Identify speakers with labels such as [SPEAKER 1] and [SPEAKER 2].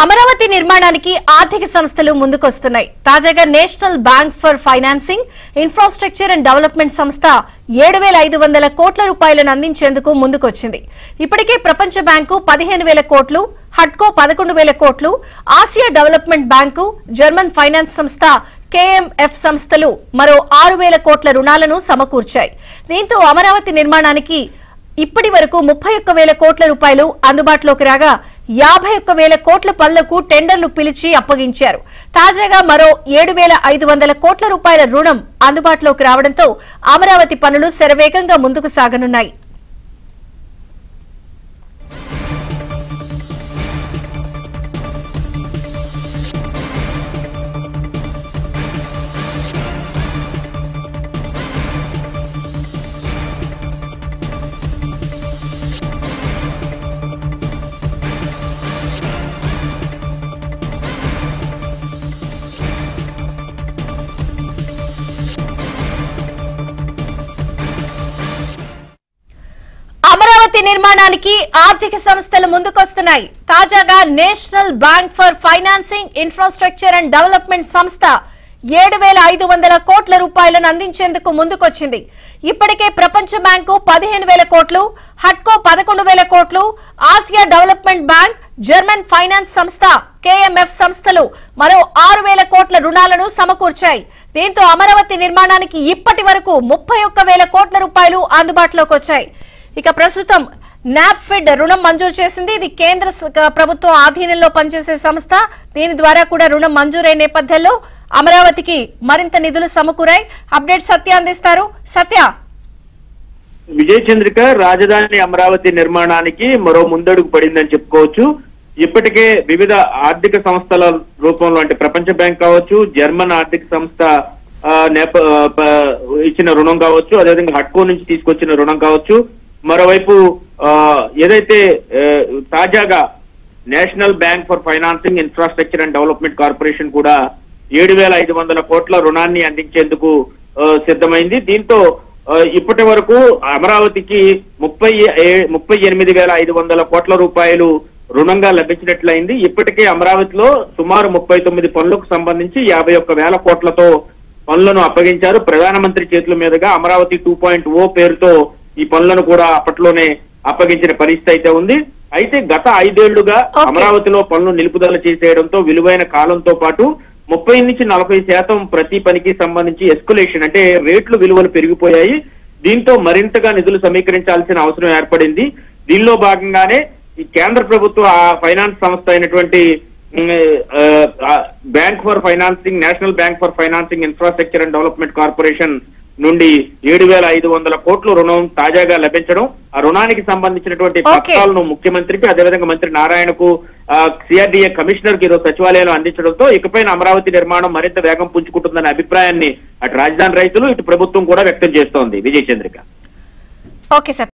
[SPEAKER 1] అమరావతి నిర్మాణానికి ఆర్థిక సంస్థలు ముందుకొస్తున్నాయి. తాజాగా national bank for financing, infrastructure and development సంస్థ 7,500 కోట్ల రూపాయలను అందించేందుకు ముందుకొచ్చింది. ఇప్పటికే ప్రపంచ బ్యాంకు 15,000 కోట్లు, హడ్కో 11,000 కోట్లు, Asia development bank, German finance సంస్థ KMF సంస్థలు మరో 6,000 కోట్ల రుణాలను సమకూర్చాయి. దీంతో అమరావతి నిర్మాణానికి ఇప్పటి వరకు 31,000 కోట్ల రూపాయలు అందుబాటులోకి రాగా 51,000 కోట్ల పనులకు టెండర్లు పిలిచి అప్పగించారు. తాజాగా మరో 7,500 కోట్ల రూపాయల రుణం అందుబాటులోకి రావడంతో అమరావతి పనులు శరవేగంగా ముందుకు సాగనున్నాయి. అమరావతి నిర్మాణానికి ఆర్థిక సంస్థలు ముందుకొస్తున్నాయి. తాజాగా national bank for financing, infrastructure and development సంస్థ 7,500 కోట్ల రూపాయలను అందించేందుకు ముందుకొచ్చింది. ఇప్పటికే ప్రపంచ బ్యాంకు 15,000 కోట్లు, హడ్కో 11,000 కోట్లు, Asia development bank, German finance సంస్థ KMF సంస్థలు మరో 6,000 కోట్ల రుణాలను సమకూర్చాయి. దీంతో అమరావతి నిర్మాణానికి ఇప్పటి వరకు 31,000 కోట్ల రూపాయలు అందుబాటులోకి వచ్చాయి. ఇక ప్రస్తుతం నాప్ఫెడ్ రుణం మంజూరు చేసింది. ఇది కేంద్ర ప్రభుత్వం ఆధీనంలో పనిచేసే సంస్థ. దీని ద్వారా కూడా రుణం మంజూరైన నేపథ్యంలో అమరావతికి మరింత నిధులు సమకూరాయి. అప్డేట్ సత్య అందిస్తారు. సత్య,
[SPEAKER 2] విజయ చంద్రిక, రాజధాని అమరావతి నిర్మాణానికి మరో ముందడుగు పడిందని చెప్పుకోవచ్చు. ఇప్పటికే వివిధ ఆర్థిక సంస్థల రూపంలో అంటే ప్రపంచ బ్యాంక్ కావచ్చు, జర్మన్ ఆర్థిక సంస్థ ఇచ్చిన రుణం కావచ్చు, అదేవిధంగా హడ్కో నుంచి తీసుకొచ్చిన రుణం కావచ్చు, మరోవైపు ఏదైతే తాజాగా national bank for financing, infrastructure and development corporation కూడా 7,500 కోట్ల రుణాన్ని అందించేందుకు సిద్ధమైంది. దీంతో ఇప్పటి వరకు అమరావతికి 38,500 కోట్ల రూపాయలు రుణంగా లభించినట్లయింది. ఇప్పటికే అమరావతిలో సుమారు 39 పనులకు సంబంధించి 51,000 కోట్లతో పనులను అప్పగించారు. ప్రధానమంత్రి చేతుల మీదుగా అమరావతి 2.0 పేరుతో ఈ పనులను కూడా అప్పట్లోనే అప్పగించిన పరిస్థితి అయితే ఉంది. అయితే గత 5 ఏళ్లుగా అమరావతిలో పనులు నిలుపుదల చేసేయడంతో విలువైన కాలంతో పాటు 30 నుంచి 40% ప్రతి పనికి సంబంధించి ఎస్కులేషన్ అంటే రేట్లు విలువలు పెరిగిపోయాయి. దీంతో మరింతగా నిధులు సమీకరించాల్సిన అవసరం ఏర్పడింది. దీనిలో భాగంగానే ఈ కేంద్ర ప్రభుత్వ ఫైనాన్స్ సంస్థ అయినటువంటి bank for financing, national bank for financing, infrastructure and development corporation నుండి 7,500 కోట్ల రుణం తాజాగా లభించడం, ఆ రుణానికి సంబంధించినటువంటి పత్రాలను ముఖ్యమంత్రికి, అదేవిధంగా మంత్రి నారాయణకు, CRDA కమిషనర్ కి ఈరోజు సచివాలయంలో అందించడంతో ఇకపైన అమరావతి నిర్మాణం మరింత వేగం పుంజుకుంటుందనే అభిప్రాయాన్ని అటు రాజధాని రైతులు, ఇటు ప్రభుత్వం కూడా వ్యక్తం చేస్తోంది. విజయ చంద్రిక.
[SPEAKER 1] Okay sir.